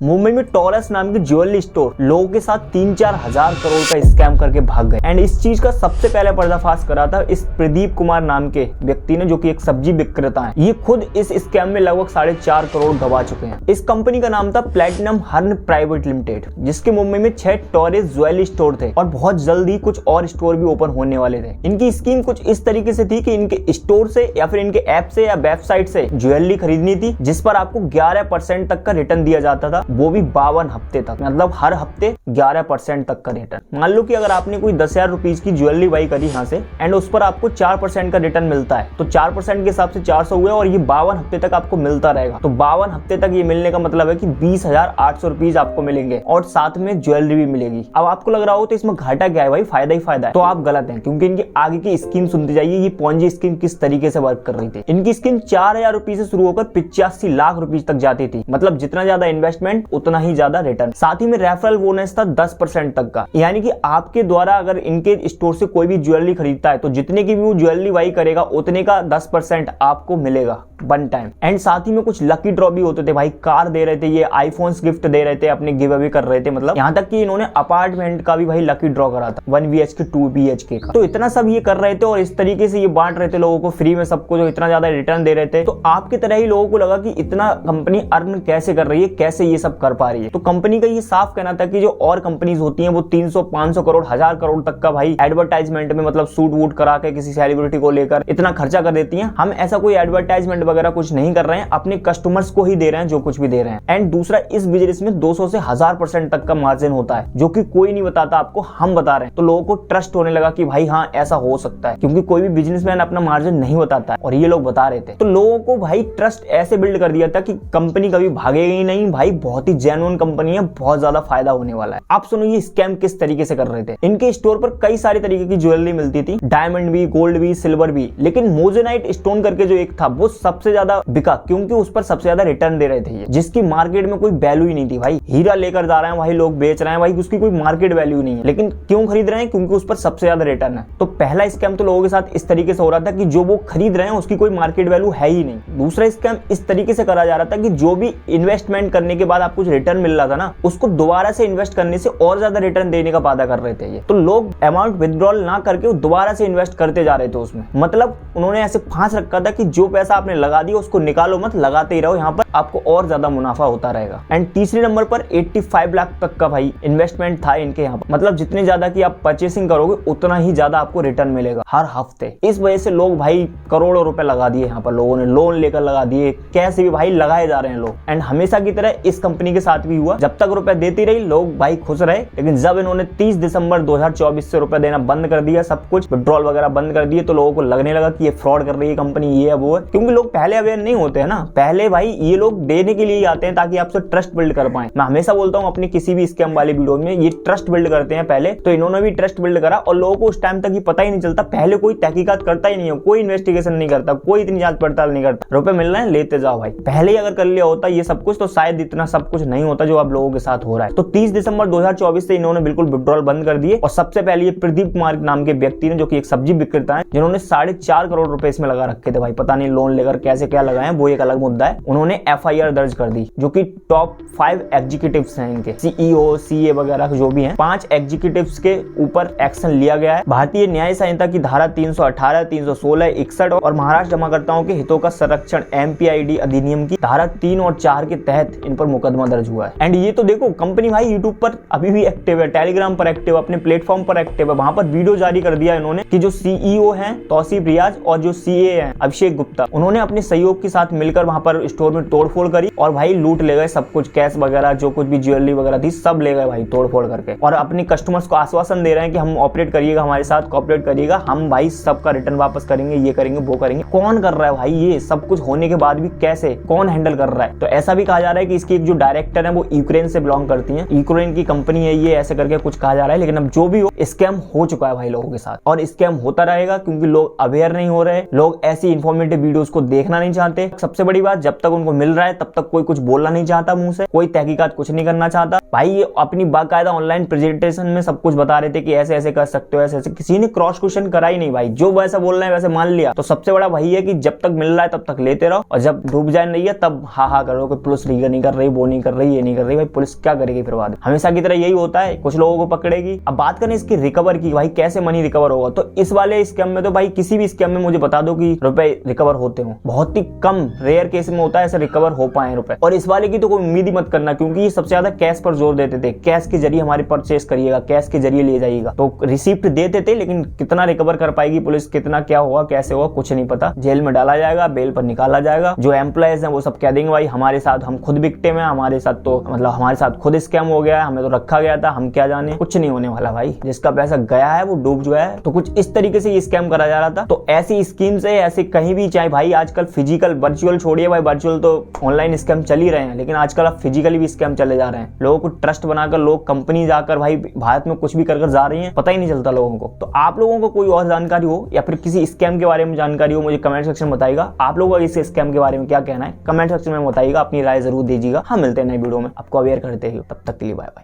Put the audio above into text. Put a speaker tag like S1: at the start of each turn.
S1: मुंबई में टॉरस नाम की ज्वेलरी स्टोर लोगों के साथ 3-4 हजार करोड़ का स्कैम करके भाग गए। एंड इस चीज का सबसे पहले पर्दाफाश करा था इस प्रदीप कुमार नाम के व्यक्ति ने, जो कि एक सब्जी विक्रेता है। ये खुद इस स्कैम में लगभग 4.5 करोड़ गवा चुके हैं। इस कंपनी का नाम था प्लेटिनम हर्न प्राइवेट लिमिटेड, जिसके मुंबई में 6 टॉरस ज्वेलरी स्टोर थे और बहुत जल्दी कुछ और स्टोर भी ओपन होने वाले थे। इनकी स्कीम कुछ इस तरीके से थी कि इनके स्टोर से या फिर इनके ऐप से या वेबसाइट से ज्वेलरी खरीदनी थी, जिस पर आपको 11% तक का रिटर्न दिया जाता था, वो भी 52 हफ्ते तक। मतलब हर हफ्ते 11% तक का रिटर्न। मान लो कि अगर आपने कोई 10,000 रुपीज की ज्वेलरी बाई करी यहाँ से एंड उस पर आपको 4% का रिटर्न मिलता है, तो 4% के हिसाब से 400 हुए और ये 52 हफ्ते तक आपको मिलता रहेगा। तो 52 हफ्ते तक ये मिलने का मतलब है कि 20,800 रुपीज आपको मिलेंगे और साथ में ज्वेलरी भी मिलेगी। अब आपको लग रहा हो तो इसमें घाटा क्या है भाई, फायदा ही फायदा है, तो आप गलत हैं, क्योंकि इनकी आगे की स्कीम सुनते जाइए। ये पॉन्जी स्कीम किस तरीके से वर्क कर रही थी। इनकी स्कीम 4,000 रुपीज से शुरू होकर 85 लाख रुपीज तक जाती थी। मतलब जितना ज्यादा इन्वेस्टमेंट उतना ही ज्यादा रिटर्न। साथ ही में रेफरल बोनस था 10% तक का, यानी कि आपके द्वारा अगर इनके स्टोर से कोई भी ज्वेलरी खरीदता है तो जितने की भी वो ज्वेलरी बाई करेगा उतने का 10% आपको मिलेगा वन टाइम। एंड साथ ही में कुछ लकी ड्रॉ भी होते थे भाई, कार दे रहे थे, ये आईफोन्स गिफ्ट दे रहे थे, अपने गिव अवे कर रहे थे। मतलब यहाँ तक कि इन्होंने अपार्टमेंट का भी भाई लकी ड्रॉ करा था, 1 BHK 2 BHK का। तो इतना सब ये कर रहे थे और इस तरीके से ये बांट रहे थे लोगों को फ्री में सबको, जो इतना ज्यादा रिटर्न दे रहे थे। तो आपकी तरह ही लोगों को लगा कि इतना कंपनी अर्न कैसे कर रही है, कैसे ये सब कर पा रही है। तो कंपनी का ये साफ कहना था कि जो और कंपनीज होती हैं वो 300, 500 करोड़, 1000 करोड़ तक का भाई एडवर्टाइजमेंट में, मतलब सूट वूट करा के किसी सेलिब्रिटी को लेकर इतना खर्चा कर देती हैं। हम ऐसा कोई एडवर्टाइजमेंट वगैरह कुछ नहीं कर रहे हैं, अपने कस्टमर्स को ही दे रहे हैं जो कुछ भी दे रहे हैं। एंड दूसरा, इस बिजनेस में 200 से 1000% तक का मार्जिन होता है, जो कि कोई नहीं बताता आपको, हम बता रहे हैं। तो लोगों को ट्रस्ट होने लगा कि भाई हाँ ऐसा हो सकता है, क्योंकि कोई भी बिजनेसमैन अपना मार्जिन नहीं बताता है और ये लोग बता रहे थे। तो लोगों को भाई ट्रस्ट ऐसे बिल्ड कर दिया था कि कंपनी कभी भागेगी ही नहीं भाई, बहुत ही जेन्युइन कंपनी है, बहुत ज्यादा फायदा होने वाला है। आप सुनो ये स्कैम किस तरीके से कर रहे थे। इनके स्टोर पर कई सारे तरीके की ज्वेलरी मिलती थी, डायमंड भी, गोल्ड भी, सिल्वर भी, लेकिन मोजेनाइट स्टोन करके जो एक था वो सबसे ज्यादा बिका, क्योंकि उस पर सबसे ज्यादा रिटर्न दे रहे थे ये, जिसकी मार्केट में कोई वैल्यू ही नहीं थी भाई। हीरा लेकर जा रहे हैं भाई लोग, बेच रहे हैं भाई, उसकी कोई मार्केट वैल्यू नहीं है, लेकिन क्यों खरीद रहे हैं, क्योंकि उस पर सबसे ज्यादा रिटर्न है। तो पहला स्कैम तो लोगों के साथ इस तरीके से हो रहा था कि जो वो खरीद रहे हैं उसकी कोई मार्केट वैल्यू है ही नहीं। दूसरा स्कैम इस तरीके से करा जा रहा था कि जो भी इन्वेस्टमेंट करने के बाद आपको रिटर्न मिल रहा था ना, उसको दोबारा से इन्वेस्ट करने से और ज्यादा रिटर्न देने का वादा कर रहे थे ये। तो लोग अमाउंट विथड्रॉल ना करके दोबारा से इन्वेस्ट करते जा रहे थे उसमें। मतलब उन्होंने ऐसे फांस रखा था कि जो पैसा आपने लगा दिया उसको निकालो मत, लगाते ही रहो, यहाँ पर आपको और ज्यादा मुनाफा होता रहेगा। एंड तीसरे नंबर पर 85 लाख तक का भाई इन्वेस्टमेंट था इनके यहाँ पर। मतलब जितने ज्यादा की आप परचेसिंग करोगे उतना ही ज्यादा आपको रिटर्न मिलेगा हर हफ्ते। इस वजह से लोग भाई करोड़ों रुपए लगा दिए यहाँ पर, लोगों ने लोन लेकर लगा दिए, कैसे भी भाई लगाए जा रहे हैं लोग। एंड हमेशा की तरह इस कंपनी के साथ भी हुआ, जब तक रुपए देती रही लोग भाई खुश रहे, लेकिन जब इन्होंने 30 दिसंबर 2024 से रुपए देना बंद कर दिया, सब कुछ विड्रॉल वगैरह बंद कर दिए, तो लोगों को लगने लगा कि ये फ्रॉड कर रही है कंपनी, ये है वो है। क्योंकि लोग पहले अवेयर नहीं होते हैं ना, पहले भाई ये लोग देने के लिए आते हैं ताकि आपसे ट्रस्ट बिल्ड कर पाए। मैं हमेशा बोलता हूँ अपनी किसी भी स्कैम वाली वीडियो में, ये ट्रस्ट बिल्ड करते हैं पहले, तो इन्होंने भी ट्रस्ट बिल्ड करा और लोगों को उस टाइम तक ही पता ही नहीं चलता। पहले कोई तहकीकात करता ही नहीं है, कोई इन्वेस्टिगेशन नहीं करता, कोई इतनी जांच पड़ताल नहीं करता, रुपए मिल रहे हैं लेते जाओ भाई। पहले ही अगर कर लिया होता ये सब कुछ तो शायद इतना सब कुछ नहीं होता जो अब लोगों के साथ हो रहा है। तो 30 दिसंबर 2024 से इन्होंने बिल्कुल विड्रॉल बंद कर दिए। और सबसे पहले ये प्रदीप कुमार नाम के व्यक्ति ने, जो कि एक सब्जी विक्रेता है, जिन्होंने 4.5 करोड़ रुपए इसमें लगा रखे थे भाई, पता नहीं लोन लेकर कैसे क्या लगाए, वो एक अलग मुद्दा है। उन्होंने FIR दर्ज कर दी, जो कि टॉप 5 एग्जीक्यूटिव्स हैं इनके, CEO CA वगैरह जो भी हैं, 5 एग्जीक्यूटिव्स के ऊपर एक्शन लिया गया है। भारतीय न्याय संहिता की धारा 318, 316, 61 और महाराष्ट्र जमाकर्ताओं के हितों का संरक्षण MPID अधिनियम की धारा 3 और 4 के तहत इन पर मुकदमा दर्ज हुआ है। एंड ये तो देखो कंपनी भाई यूट्यूब पर अभी भी एक्टिव है, टेलीग्राम पर एक्टिव है, अपने प्लेटफॉर्म पर एक्टिव है, वहां पर वीडियो जारी कर दिया इन्होंने कि जो CEO हैं तौसीफ रियाज और जो CA हैं अभिषेक गुप्ता, उन्होंने अपने सहयोग के साथ मिलकर वहां पर स्टोर में तोड़फोड़ करी और भाई लूट ले गए सब कुछ, कैश वगैरह जो कुछ भी ज्वेलरी वगैरह थी सब ले गए भाई तोड़फोड़ करके। और अपने कस्टमर्स को आश्वासन दे रहे हैं कि हम ऑपरेट करिएगा, हमारे साथ कोऑपरेट करिएगा, हम भाई सबका रिटर्न वापस करेंगे, ये करेंगे वो करेंगे। कौन कर रहा है भाई ये सब कुछ होने के बाद भी, कैसे कौन हैंडल कर रहा है? तो ऐसा भी कहा जा रहा है कि इसकी एक जो डायरेक्टर है वो यूक्रेन से बिलोंग करती है, यूक्रेन की कंपनी है ये, ऐसे करके कुछ कहा जा रहा है। लेकिन अब जो भी हो स्कैम हो चुका है भाई लोगों के साथ, और स्कैम होता रहेगा क्योंकि लोग अवेयर नहीं हो रहे, लोग ऐसी इंफॉर्मेटिव वीडियोस को देखना नहीं चाहते। सबसे बड़ी बात, जब तक उनको मिल रहा है तब तक कोई कुछ बोलना नहीं चाहता मुंह से, कोई तहकीकात कुछ नहीं करना चाहता। भाई ये अपनी बाकायदा ऑनलाइन प्रेजेंटेशन में सब कुछ बता रहे थे कि ऐसे ऐसे कर सकते हो, ऐसे ऐसे। किसी ने क्रॉस क्वेश्चन करा ही नहीं भाई, जो वैसा बोल रहे हैं वैसे मान लिया। तो सबसे बड़ा वही है कि जब तक मिल रहा है तब तक लेते रहो, और जब डूब जाए नहीं है तब हा करो कि पुलिस नहीं कर रही, वो नहीं कर रही, ये नहीं कर रही। भाई पुलिस क्या करेगी फिर बाद में? हमेशा की तरह यही होता है, कुछ लोगों को पकड़ेगी। अब बात करें इसकी रिकवर की, भाई कैसे मनी रिकवर होगा, तो इस वाले स्कैम में तो भाई किसी भी स्कैम में मुझे बता दो कि रुपए रिकवर होते हो, बहुत ही कम रेयर केस में होता है ऐसे रिकवर हो पाए रुपए। और इस वाले की तो कोई उम्मीद ही मत करना, क्योंकि ये सबसे ज्यादा कैश पर जोर देते थे, कैश के जरिए हमारे परचेस करिएगा, कैश के जरिए ले जाइएगा। तो रिसिप्ट देते थे, लेकिन कितना रिकवर कर पाएगी पुलिस, कितना क्या होगा कैसे होगा कुछ नहीं पता। जेल में डाला जाएगा, बेल पर निकाला जाएगा। जो एम्प्लॉयज हैं वो सब कह देंगे भाई हमारे साथ हम खुद विक्टिम है, हमारे साथ तो मतलब हमारे साथ खुद स्कैम हो गया है, हमें तो रखा गया था, हम क्या जाने। कुछ नहीं होने वाला भाई, जिसका पैसा गया है वो डूब गया है। तो कुछ इस तरीके से ये स्कैम करा जा रहा था। तो ऐसी स्कीम से ऐसे कहीं भी, चाहे भाई आजकल फिजिकल, वर्चुअल छोड़िए भाई, वर्चुअल तो ऑनलाइन स्कैम चल ही रहे हैं, लेकिन आजकल अब फिजिकली भी स्कैम चले जा रहे हैं। लोगों को ट्रस्ट बनाकर लोग कंपनी जाकर भाई भारत में कुछ भी कर जा रही हैं, पता ही नहीं चलता लोगों को। तो आप लोगों को कोई और जानकारी हो या फिर किसी स्कैम के बारे में जानकारी हो, मुझे कमेंट सेक्शन में बताइएगा। आप लोगों का इस स्कैम के बारे में क्या कहना है, कमेंट सेक्शन में बताइएगा, अपनी राय जरूर दीजिएगा। हम मिलते हैं नई वीडियो में आपको अवेयर करते हुए, तब तक के लिए बाय बाय।